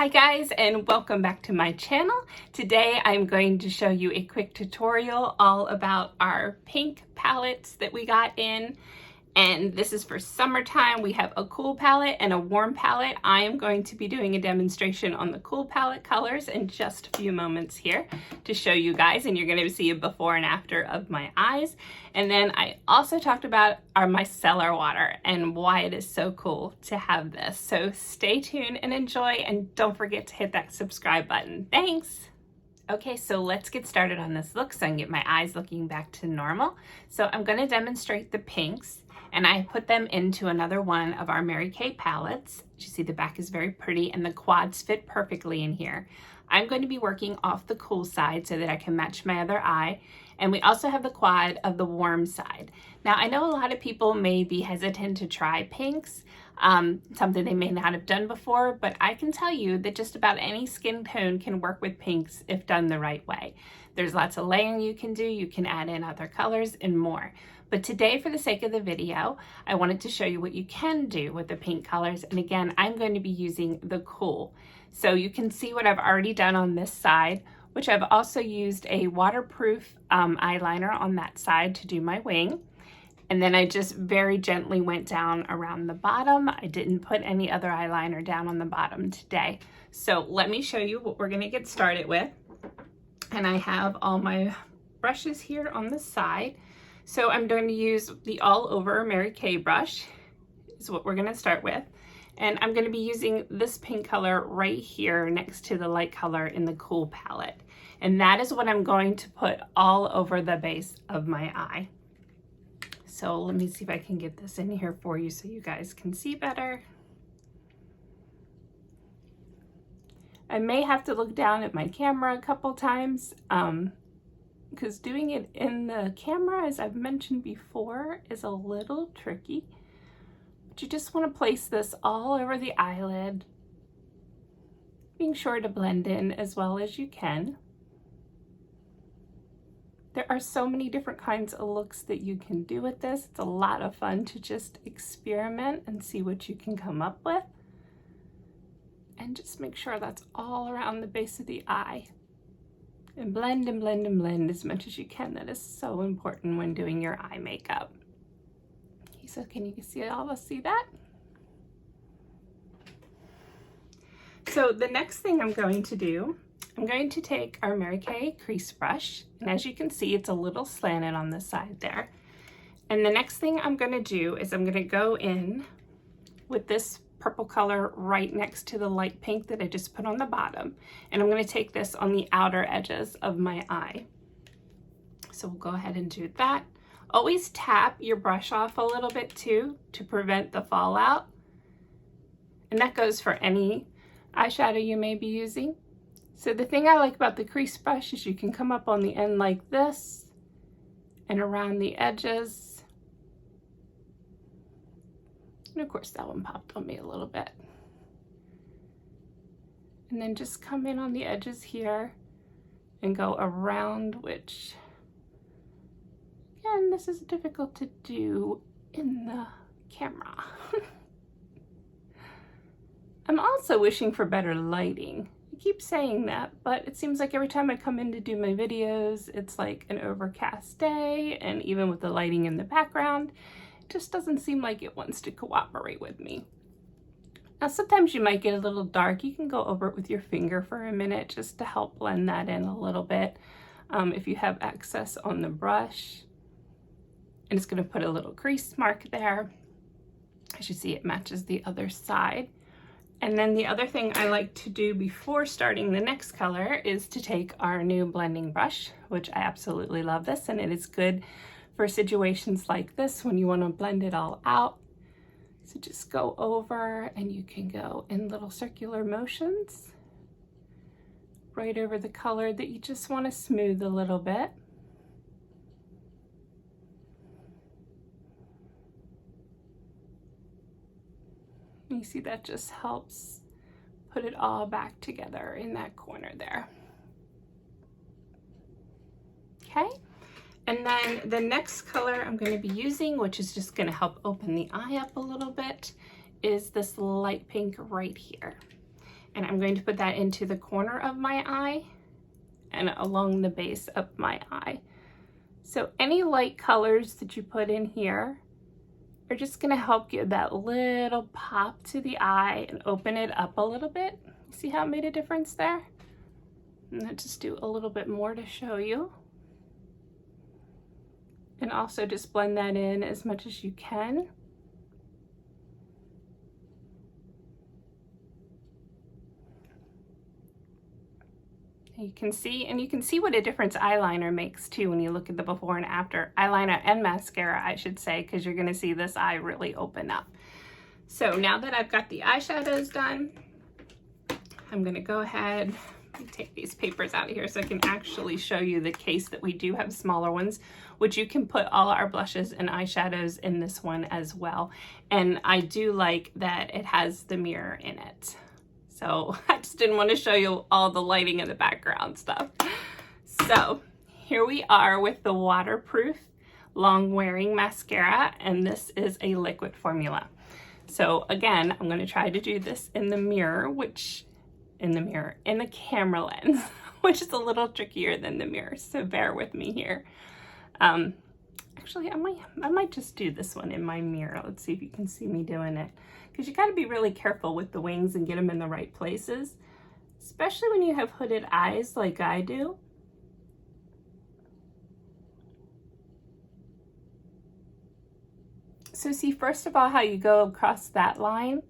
Hi guys, and welcome back to my channel. Today I'm going to show you a quick tutorial all about our pink palettes that we got in. And this is for summertime. We have a cool palette and a warm palette. I am going to be doing a demonstration on the cool palette colors in just a few moments here to show you guys, and you're going to see a before and after of my eyes. And then I also talked about our Micellar Water and why it is so cool to have this. So stay tuned and enjoy, and don't forget to hit that subscribe button. Thanks! Okay, so let's get started on this look so I can get my eyes looking back to normal. So I'm going to demonstrate the pinks, and I put them into another one of our Mary Kay palettes. You see the back is very pretty and the quads fit perfectly in here. I'm going to be working off the cool side so that I can match my other eye. And we also have the quad of the warm side. Now I know a lot of people may be hesitant to try pinks, something they may not have done before, but I can tell you that just about any skin tone can work with pinks if done the right way. There's lots of layering you can do, you can add in other colors and more. But today, for the sake of the video, I wanted to show you what you can do with the pink colors. And again, I'm going to be using the Cool. So you can see what I've already done on this side, which I've also used a waterproof eyeliner on that side to do my wing. And then I just very gently went down around the bottom. I didn't put any other eyeliner down on the bottom today. So let me show you what we're going to get started with. And I have all my brushes here on the side. So I'm going to use the All Over Mary Kay brush is what we're going to start with. And I'm going to be using this pink color right here next to the light color in the Cool palette. And that is what I'm going to put all over the base of my eye. So let me see if I can get this in here for you so you guys can see better. I may have to look down at my camera a couple times because doing it in the camera, as I've mentioned before, is a little tricky. But you just want to place this all over the eyelid, being sure to blend in as well as you can. There are so many different kinds of looks that you can do with this. It's a lot of fun to just experiment and see what you can come up with. And just make sure that's all around the base of the eye. And blend and blend and blend as much as you can. That is so important when doing your eye makeup. Okay, so can you see that? So the next thing I'm going to do, I'm going to take our Mary Kay Crease Brush. And as you can see, it's a little slanted on the side there. And the next thing I'm going to do is I'm going to go in with this purple color right next to the light pink that I just put on the bottom. And I'm going to take this on the outer edges of my eye. So we'll go ahead and do that. Always tap your brush off a little bit too to prevent the fallout. And that goes for any eyeshadow you may be using. So the thing I like about the crease brush is you can come up on the end like this and around the edges. And of course that one popped on me a little bit. And then just come in on the edges here and go around, which again, this is difficult to do in the camera. I'm also wishing for better lighting. I keep saying that, but it seems like every time I come in to do my videos, it's like an overcast day, and even with the lighting in the background, just doesn't seem like it wants to cooperate with me. Now sometimes you might get a little dark. You can go over it with your finger for a minute just to help blend that in a little bit if you have excess on the brush. And it's going to put a little crease mark there. As you see, it matches the other side. And then the other thing I like to do before starting the next color is to take our new blending brush, which I absolutely love this, and it is good for situations like this when you want to blend it all out. So just go over, and you can go in little circular motions right over the color that you just want to smooth a little bit. You see that just helps put it all back together in that corner there. Okay. And then the next color I'm going to be using, which is just going to help open the eye up a little bit, is this light pink right here. And I'm going to put that into the corner of my eye and along the base of my eye. So any light colors that you put in here are just gonna help give that little pop to the eye and open it up a little bit. See how it made a difference there? And I'll just do a little bit more to show you. And also just blend that in as much as you can. You can see what a difference eyeliner makes too when you look at the before and after. Eyeliner and mascara, I should say, because you're gonna see this eye really open up. So now that I've got the eyeshadows done, I'm gonna go ahead and take these papers out of here so I can actually show you the case that we do have smaller ones, which you can put all our blushes and eyeshadows in this one as well. And I do like that it has the mirror in it. So I just didn't want to show you all the lighting in the background stuff. So here we are with the waterproof long wearing mascara, and this is a liquid formula. So again, I'm going to try to do this in the mirror, in the camera lens, which is a little trickier than the mirror. So bear with me here. Actually, I might just do this one in my mirror. Let's see if you can see me doing it. Because you got to be really careful with the wings and get them in the right places, especially when you have hooded eyes like I do. So see, first of all, how you go across that line,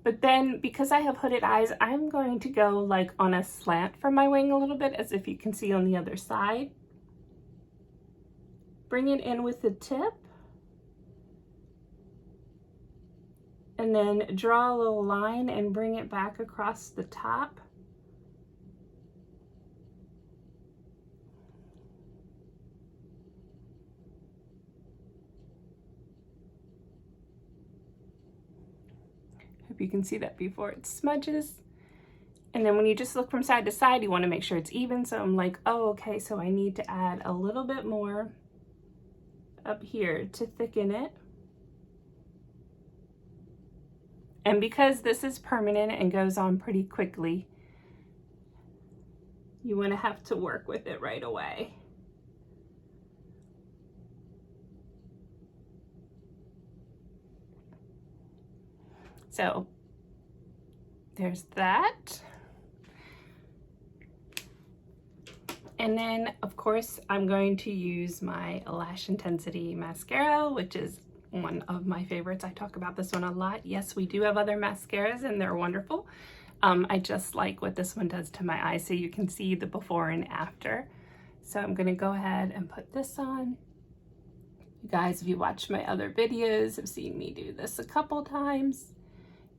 but then because I have hooded eyes, I'm going to go like on a slant for my wing a little bit, as if you can see on the other side. Bring it in with the tip. And then draw a little line and bring it back across the top. Hope you can see that before it smudges. And then when you just look from side to side, you want to make sure it's even. So I'm like, oh, okay, so I need to add a little bit more up here to thicken it. And because this is permanent and goes on pretty quickly, you want to have to work with it right away. So there's that. And then, of course, I'm going to use my Lash Intensity Mascara, which is one of my favorites. I talk about this one a lot. Yes, we do have other mascaras and they're wonderful. I just like what this one does to my eyes, so you can see the before and after. So I'm gonna go ahead and put this on. You guys, if you watch my other videos, have seen me do this a couple times.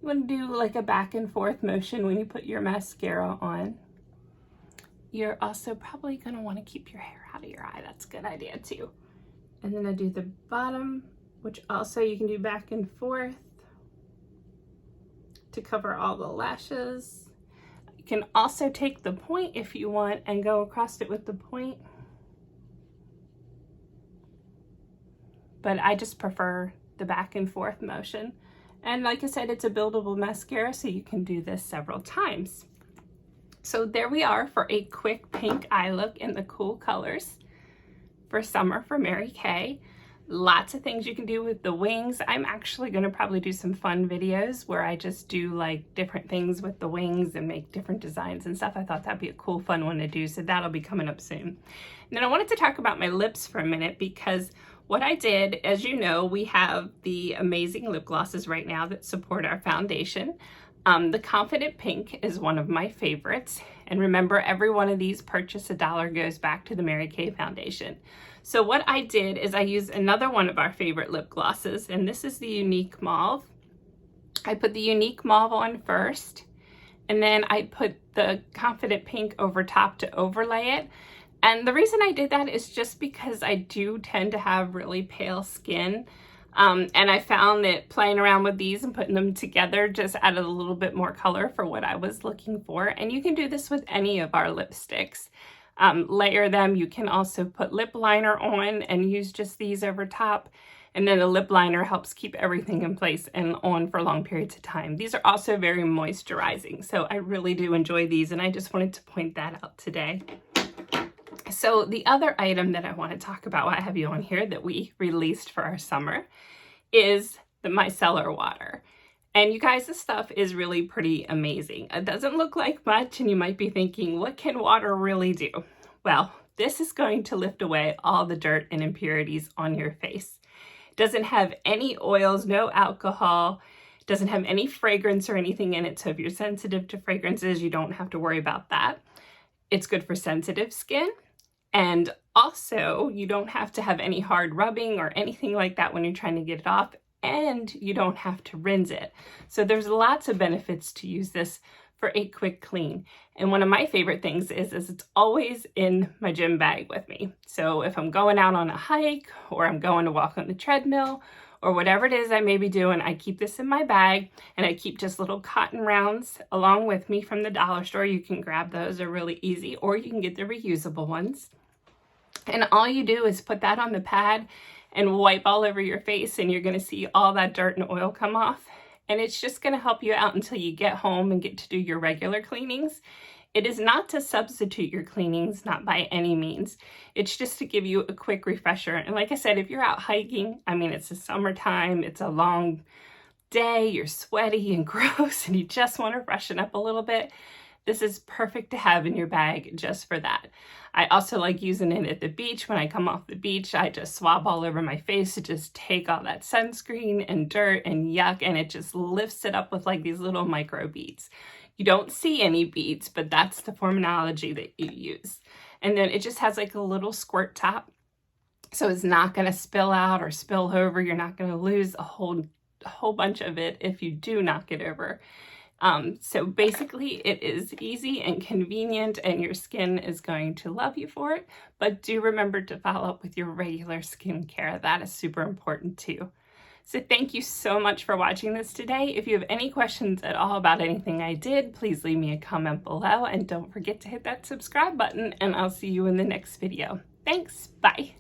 You wanna do like a back and forth motion when you put your mascara on. You're also probably gonna wanna keep your hair out of your eye. That's a good idea too. And then I do the bottom, which also you can do back and forth to cover all the lashes. You can also take the point if you want and go across it with the point. But I just prefer the back and forth motion. And like I said, it's a buildable mascara, so you can do this several times. So there we are for a quick pink eye look in the cool colors for summer for Mary Kay. Lots of things you can do with the wings. I'm actually going to probably do some fun videos where I just do like different things with the wings and make different designs and stuff. I thought that'd be a cool, fun one to do. So that'll be coming up soon. And then I wanted to talk about my lips for a minute, because what I did, as you know, we have the amazing lip glosses right now that support our foundation. The Confident Pink is one of my favorites. And remember, every one of these purchase $1 goes back to the Mary Kay Foundation. So what I did is I used another one of our favorite lip glosses, and this is the Unique Mauve. I put the Unique Mauve on first, and then I put the Confident Pink over top to overlay it. And the reason I did that is just because I do tend to have really pale skin. And I found that playing around with these and putting them together just added a little bit more color for what I was looking for. And you can do this with any of our lipsticks. Layer them. You can also put lip liner on and use just these over top. And then the lip liner helps keep everything in place and on for long periods of time. These are also very moisturizing, so I really do enjoy these, and I just wanted to point that out today. So the other item that I want to talk about while I have you on here that we released for our summer is the Micellar Water. And you guys, this stuff is really pretty amazing. It doesn't look like much, and you might be thinking, what can water really do? Well, this is going to lift away all the dirt and impurities on your face. It doesn't have any oils, no alcohol, it doesn't have any fragrance or anything in it. So if you're sensitive to fragrances, you don't have to worry about that. It's good for sensitive skin. And also, you don't have to have any hard rubbing or anything like that when you're trying to get it off, and you don't have to rinse it. So there's lots of benefits to use this for a quick clean. And one of my favorite things is it's always in my gym bag with me. So if I'm going out on a hike, or I'm going to walk on the treadmill, or whatever it is I may be doing, I keep this in my bag, and I keep just little cotton rounds along with me from the dollar store. You can grab those, they're really easy, or you can get the reusable ones. And all you do is put that on the pad and wipe all over your face, and you're going to see all that dirt and oil come off. And it's just going to help you out until you get home and get to do your regular cleanings. It is not to substitute your cleanings, not by any means. It's just to give you a quick refresher. And like I said, if you're out hiking, I mean, it's the summertime, it's a long day, you're sweaty and gross, and you just want to freshen up a little bit, this is perfect to have in your bag just for that. I also like using it at the beach. When I come off the beach, I just swab all over my face to just take all that sunscreen and dirt and yuck, and it just lifts it up with like these little micro beads. You don't see any beads, but that's the terminology that you use. And then it just has like a little squirt top, so it's not going to spill out or spill over. You're not going to lose a whole bunch of it if you do knock it over. So basically it is easy and convenient, and your skin is going to love you for it. But do remember to follow up with your regular skincare. That is super important too. So thank you so much for watching this today. If you have any questions at all about anything I did, please leave me a comment below, and don't forget to hit that subscribe button, and I'll see you in the next video. Thanks, bye.